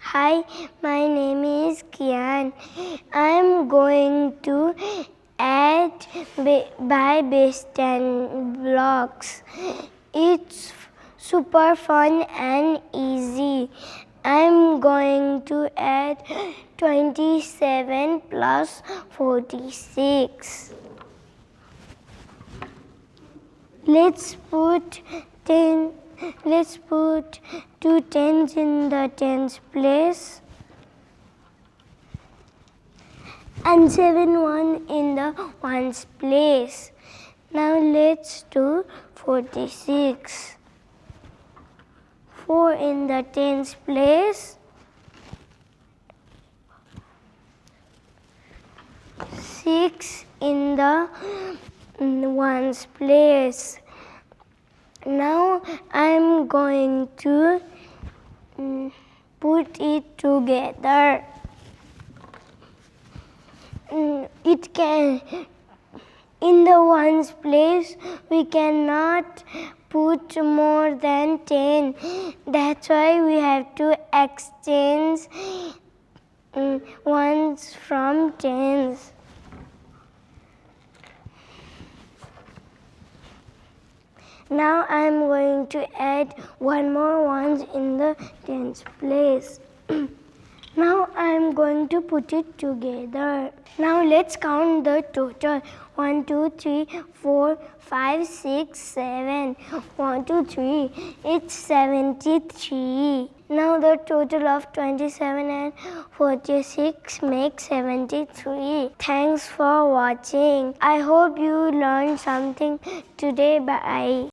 Hi, my name is Kian. I'm going to add by base 10 blocks. It's super fun and easy. I'm going to add 27 plus 46. Let's put 2 tens in the tens place and 7 1 in the ones place. Now let's do 46. 4 in the tens place, 6 in the ones place. Now I'm going to put it together. In the ones place we cannot put more than 10. That's why we have to exchange ones from tens. Now I am going to add one more ones in the tens place. Now I am going to put it together. Now let's count the total. 1, 2, 3, 4, 5, 6, 7. 1, 2, 3. It's 73. Now the total of 27 and 46 makes 73. Thanks for watching. I hope you learned something today. Bye.